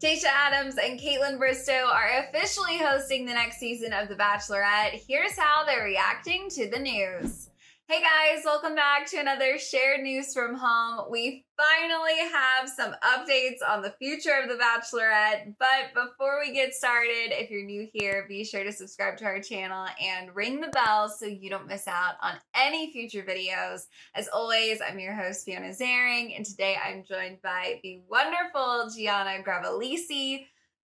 Tayshia Adams and Kaitlyn Bristowe are officially hosting the next season of The Bachelorette. Here's how they're reacting to the news. Hey guys, welcome back to another shared news from home. We finally have some updates on the future of The Bachelorette, but before we get started, if you're new here, be sure to subscribe to our channel and ring the bell so you don't miss out on any future videos. As always, I'm your host, Fiona Zaring, and today I'm joined by the wonderful Giana.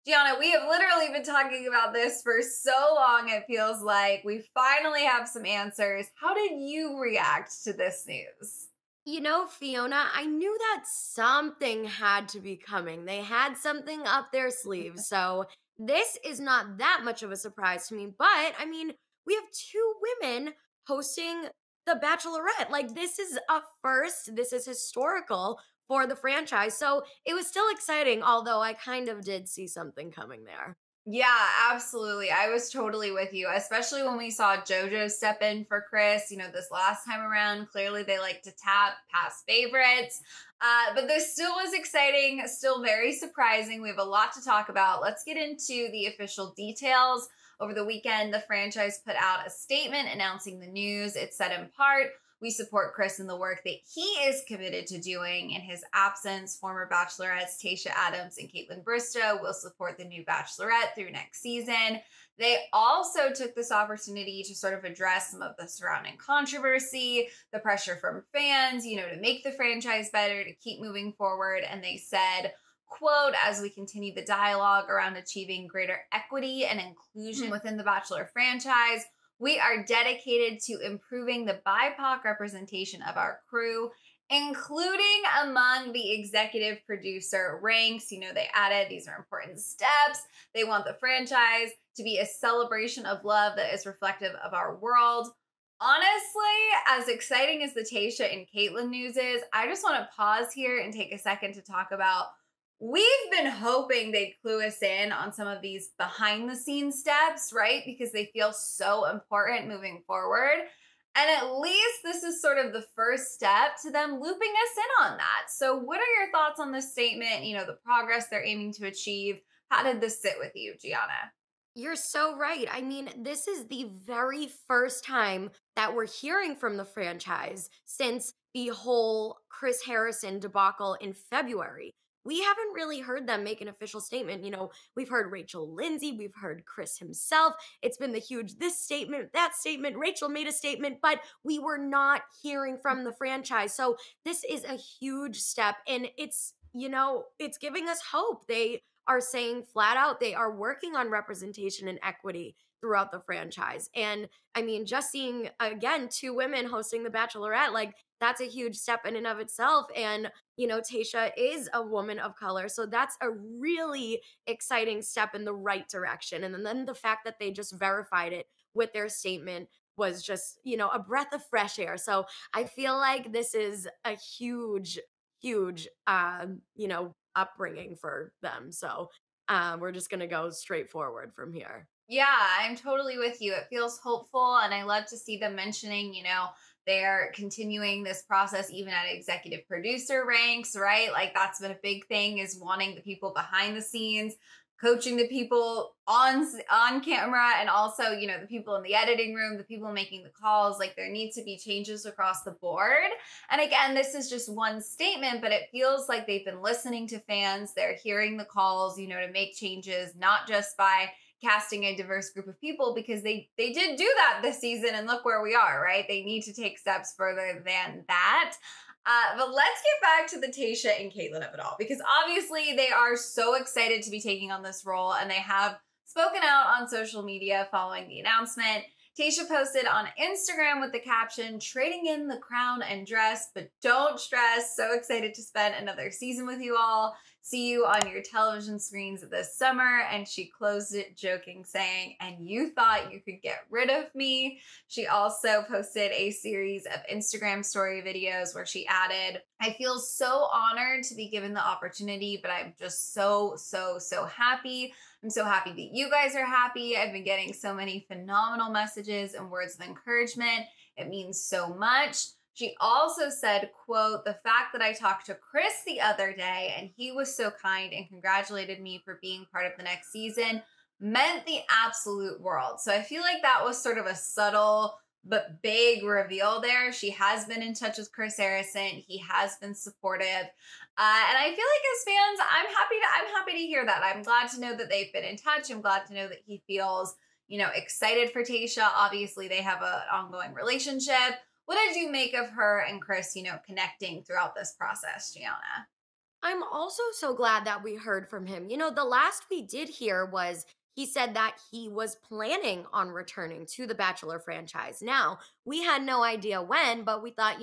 Giana, we have literally been talking about this for so long, it feels like. We finally have some answers. How did you react to this news? You know, Fiona, I knew that something had to be coming. They had something up their sleeves. So this is not that much of a surprise to me. But, I mean, we have two women hosting The Bachelorette. Like, this is a first. This is historical for the franchise. So it was still exciting, although I kind of did see something coming there. Yeah, absolutely. I was totally with you, especially when we saw JoJo step in for Chris, this last time around. Clearly, they like to tap past favorites. But this still was exciting, still very surprising. We have a lot to talk about. Let's get into the official details. Over the weekend, the franchise put out a statement announcing the news. It said in part, "We support Chris in the work that he is committed to doing. In his absence, former Bachelorettes Tayshia Adams and Kaitlyn Bristowe will support the new Bachelorette through next season." They also took this opportunity to sort of address some of the surrounding controversy, the pressure from fans, to make the franchise better, to keep moving forward. And they said, quote, "As we continue the dialogue around achieving greater equity and inclusion within the Bachelor franchise, we are dedicated to improving the BIPOC representation of our crew, including among the executive producer ranks." They added, these are important steps. They want the franchise to be a celebration of love that is reflective of our world. Honestly, as exciting as the Tayshia and Kaitlyn news is, I just want to pause here and take a second to talk about, we've been hoping they'd clue us in on some of these behind the scenes steps, right? Because they feel so important moving forward. And at least this is sort of the first step to them looping us in on that. So what are your thoughts on this statement? The progress they're aiming to achieve. How did this sit with you, Giana? You're so right. I mean, this is the very first time that we're hearing from the franchise since the whole Chris Harrison debacle in February. We haven't really heard them make an official statement. We've heard Rachel Lindsay, we've heard Chris himself. It's been the huge this statement, that statement. Rachel made a statement, but we were not hearing from the franchise. So this is a huge step, and it's giving us hope. They are saying flat out they are working on representation and equity throughout the franchise. And I mean, just seeing, again, two women hosting The Bachelorette, like, that's a huge step in and of itself. And, Tayshia is a woman of color. So that's a really exciting step in the right direction. And then the fact that they just verified it with their statement was just, a breath of fresh air. So I feel like this is a huge, upbringing for them. So we're just going to go straight forward from here. Yeah, I'm totally with you. It feels hopeful, and I love to see them mentioning, they're continuing this process even at executive producer ranks, right? Like, that's been a big thing, is wanting the people behind the scenes, coaching the people on camera, and also, the people in the editing room, the people making the calls. Like, there needs to be changes across the board. And again, this is just one statement, but it feels like they've been listening to fans. They're hearing the calls, to make changes, not just by casting a diverse group of people, because they did do that this season, and look where we are, right? They need to take steps further than that. But let's get back to the Tayshia and Kaitlyn of it all, because obviously they are so excited to be taking on this role, and they have spoken out on social media following the announcement. Tayshia posted on Instagram with the caption, "Trading in the crown and dress, but don't stress. So excited to spend another season with you all. See you on your television screens this summer." And she closed it joking, saying, "And you thought you could get rid of me." She also posted a series of Instagram story videos where she added, "I feel so honored to be given the opportunity, but I'm just so happy. I'm so happy that you guys are happy. I've been getting so many phenomenal messages and words of encouragement. It means so much. She also said, quote, "The fact that I talked to Chris the other day and he was so kind and congratulated me for being part of the next season meant the absolute world." So I feel like that was sort of a subtle but big reveal there. She has been in touch with Chris Harrison. He has been supportive. And I feel like as fans, I'm happy to hear that. I'm glad to know that they've been in touch. I'm glad to know that he feels, excited for Tayshia. Obviously, they have an ongoing relationship. What did you make of her and Chris, connecting throughout this process, Giana? I'm also so glad that we heard from him. The last we did hear was he said that he was planning on returning to the Bachelor franchise. Now, we had no idea when, but we thought,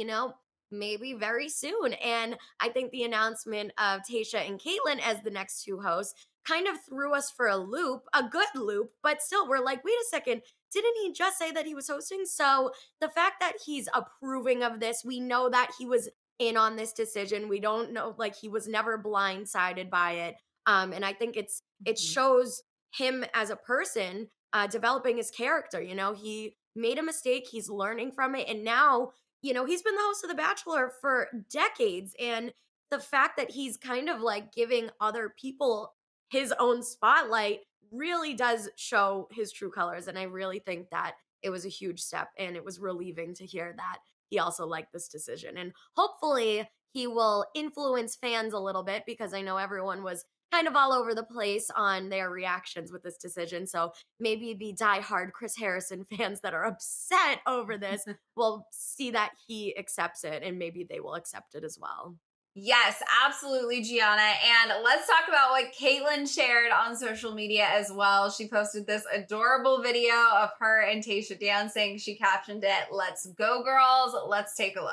maybe very soon. And I think the announcement of Tayshia and Kaitlyn as the next two hosts kind of threw us for a loop, a good loop, but still, we're like, wait a second, didn't he just say that he was hosting? So the fact that he's approving of this, we know that he was in on this decision. We don't know, like, he was never blindsided by it. And I think it shows him as a person developing his character. He made a mistake, he's learning from it, and now he's been the host of The Bachelor for decades. And the fact that he's kind of like giving other people his own spotlight really does show his true colors. And I really think that it was a huge step, and it was relieving to hear that he also liked this decision. And hopefully he will influence fans a little bit, because I know everyone was kind of all over the place on their reactions with this decision. So maybe the diehard Chris Harrison fans that are upset over this will see that he accepts it, and maybe they will accept it as well. Yes, absolutely, Giana. And let's talk about what Kaitlyn shared on social media as well. She posted this adorable video of her and Tayshia dancing. She captioned it, "Let's go, girls. Let's take a look."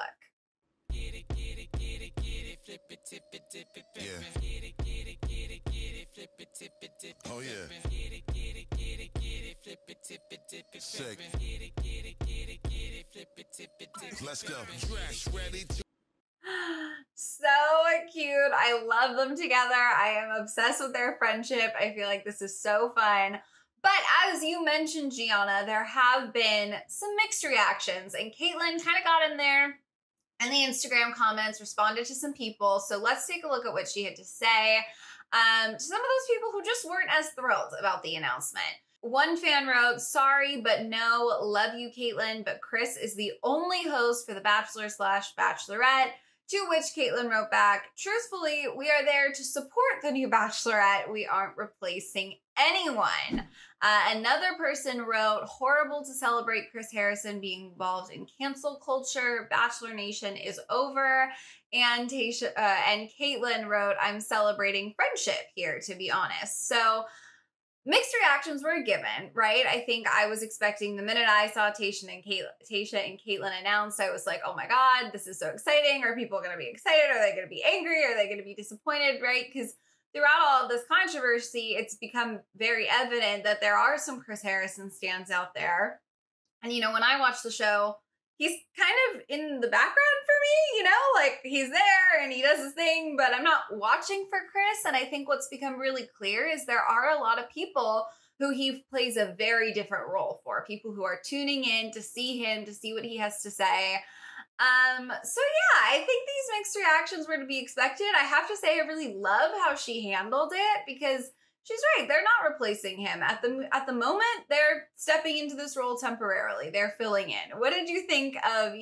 Get it, get it, get it, get it, flip it, tip it, dip it, yeah. Get it, get it, get it, get it, flip it, tip it, dip it. Oh yeah. Get it, get it, get it, get it, flip it, tip it, dip it. Sick. Get it, get it, get it, get it, flip it, tip it, dip it. Let's go. Dress ready to. So cute. I love them together. I am obsessed with their friendship. I feel like this is so fun. But as you mentioned, Giana, there have been some mixed reactions, and Kaitlyn kind of got in there and the Instagram comments, responded to some people. So let's take a look at what she had to say. Some of those people who just weren't as thrilled about the announcement. One fan wrote, "Sorry, but no, love you, Kaitlyn, but Chris is the only host for The Bachelor/Bachelorette." To which Kaitlyn wrote back, "Truthfully, we are there to support the new Bachelorette. We aren't replacing anyone." Another person wrote, "Horrible to celebrate Chris Harrison being involved in cancel culture. Bachelor Nation is over." And Kaitlyn wrote, "I'm celebrating friendship here, to be honest." So mixed reactions were given, right? I think I was expecting, the minute I saw Tayshia and Kaitlyn announced, I was like, oh my God, this is so exciting. Are people going to be excited? Are they going to be angry? Are they going to be disappointed, right? Because throughout all of this controversy, it's become very evident that there are some Chris Harrison stans out there. And, when I watch the show, he's kind of in the background for me, like he's there and he does his thing, but I'm not watching for Chris. And I think what's become really clear is there are a lot of people who he plays a very different role for, people who are tuning in to see him, to see what he has to say. So yeah, I think these mixed reactions were to be expected. I have to say, I really love how she handled it, because she's right. They're not replacing him. At the moment, they're stepping into this role temporarily. They're filling in. What did you think of,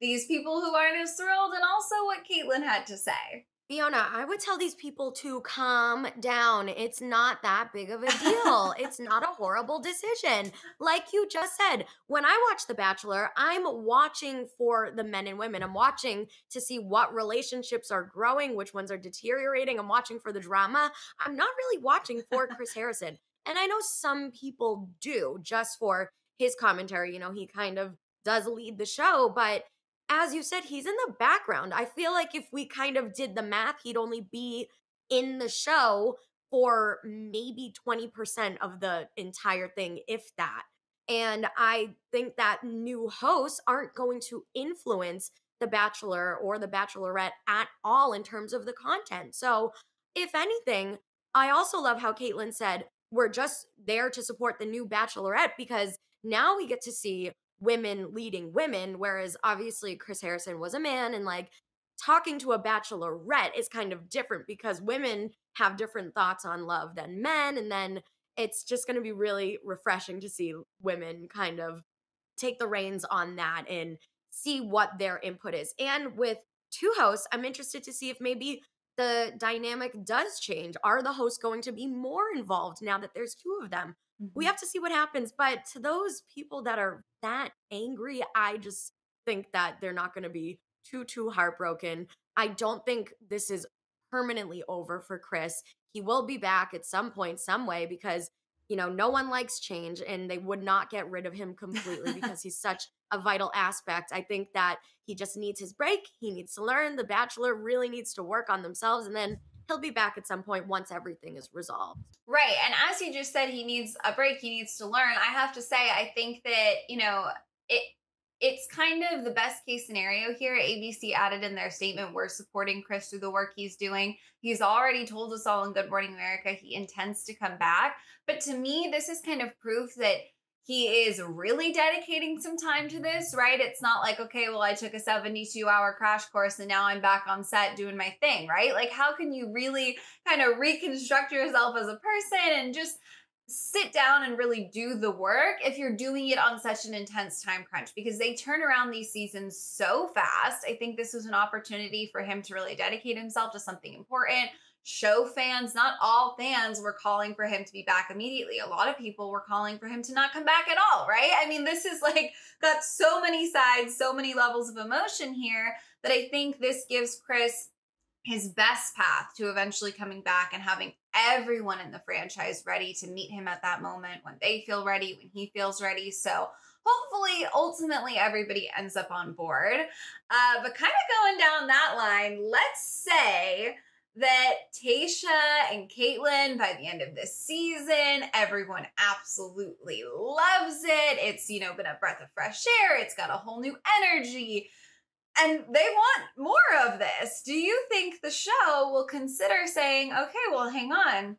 these people who aren't as thrilled, and also what Kaitlyn had to say? Fiona, I would tell these people to calm down. It's not that big of a deal. It's not a horrible decision. Like you just said, when I watch The Bachelor, I'm watching for the men and women. I'm watching to see what relationships are growing, which ones are deteriorating. I'm watching for the drama. I'm not really watching for Chris Harrison. And I know some people do, just for his commentary. He kind of does lead the show, but as you said, he's in the background. I feel like if we kind of did the math, he'd only be in the show for maybe 20% of the entire thing, if that. And I think that new hosts aren't going to influence The Bachelor or The Bachelorette at all in terms of the content. So, if anything, I also love how Kaitlyn said, we're just there to support the new Bachelorette, because now we get to see women leading women, whereas obviously Chris Harrison was a man, and like talking to a bachelorette is kind of different because women have different thoughts on love than men. And then it's just going to be really refreshing to see women kind of take the reins on that and see what their input is. And with two hosts, I'm interested to see if maybe the dynamic does change. Are the hosts going to be more involved now that there's two of them? We have to see what happens. But to those people that are that angry, I just think that they're not going to be too heartbroken. I don't think this is permanently over for Chris. He will be back at some point, some way, because no one likes change, and they would not get rid of him completely because he's such a vital aspect. I think that he just needs his break. He needs to learn. The Bachelor really needs to work on themselves, and then he'll be back at some point once everything is resolved. Right. And as you just said, he needs a break. He needs to learn. I have to say, I think that, it's kind of the best case scenario here. ABC added in their statement, we're supporting Chris through the work he's doing. He's already told us all in Good Morning America he intends to come back. But to me, this is kind of proof that he is really dedicating some time to this, right? It's not like, okay, well, I took a 72-hour crash course and now I'm back on set doing my thing, right? Like, how can you really kind of reconstruct yourself as a person and just sit down and really do the work if you're doing it on such an intense time crunch? Because they turn around these seasons so fast. I think this was an opportunity for him to really dedicate himself to something important, show fans. Not all fans were calling for him to be back immediately. A lot of people were calling for him to not come back at all, right? I mean, this is like got so many sides, so many levels of emotion here that I think this gives Chris his best path to eventually coming back and having everyone in the franchise ready to meet him at that moment when they feel ready, when he feels ready. So hopefully, ultimately, everybody ends up on board. But kind of going down that line, let's say that Tayshia and Kaitlyn, by the end of this season, everyone absolutely loves it. It's, been a breath of fresh air. It's got a whole new energy. And they want more of this. Do you think the show will consider saying, okay, well, hang on,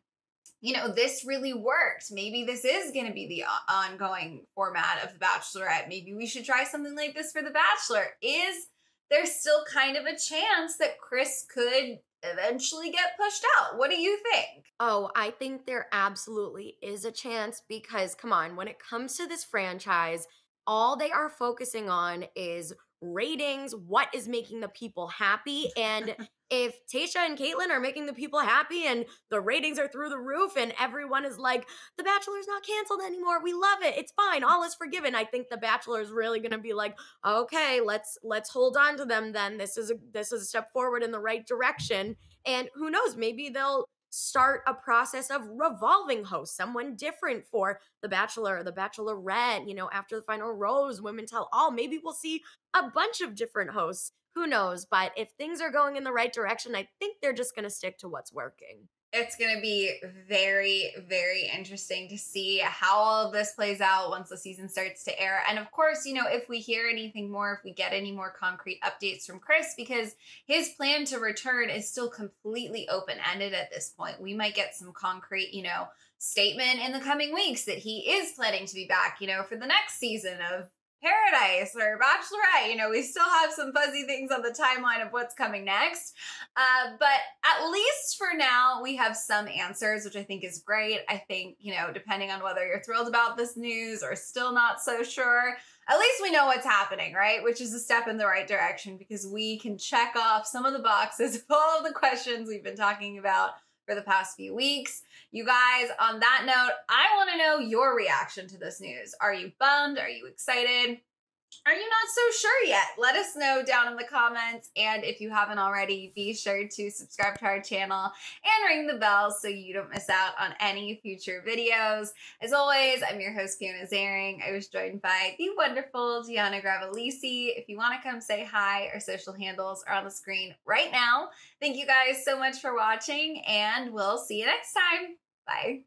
this really worked. Maybe this is going to be the ongoing format of The Bachelorette. Maybe we should try something like this for The Bachelor. Is there still kind of a chance that Chris could eventually get pushed out? What do you think? Oh, I think there absolutely is a chance because, come on, when it comes to this franchise, all they are focusing on is ratings, what is making the people happy. And if Tayshia and Kaitlyn are making the people happy and the ratings are through the roof and everyone is like, The Bachelor's not canceled anymore, we love it, it's fine, all is forgiven, I think The Bachelor is really gonna be like, okay, let's hold on to them then. This is a step forward in the right direction. And who knows, maybe they'll start a process of revolving hosts, someone different for The Bachelor or The Bachelorette. After the final rose, women tell all. Maybe we'll see a bunch of different hosts. Who knows? But if things are going in the right direction, I think they're just going to stick to what's working. It's going to be very, very interesting to see how all of this plays out once the season starts to air. And of course, if we hear anything more, if we get any more concrete updates from Chris, because his plan to return is still completely open-ended at this point. We might get some concrete, statement in the coming weeks that he is planning to be back, for the next season of Paradise or Bachelorette. We still have some fuzzy things on the timeline of what's coming next. But at least for now, we have some answers, which I think is great. I think, depending on whether you're thrilled about this news or still not so sure, at least we know what's happening, right? Which is a step in the right direction because we can check off some of the boxes of all of the questions we've been talking about for the past few weeks. You guys, on that note, I want to know your reaction to this news. Are you bummed? Are you excited? Are you not so sure yet? Let us know down in the comments. And if you haven't already, be sure to subscribe to our channel and ring the bell so you don't miss out on any future videos. As always, I'm your host, Giana Zaring. I was joined by the wonderful Giana Gravalisi. If you want to come say hi, our social handles are on the screen right now. Thank you guys so much for watching, and we'll see you next time. Bye.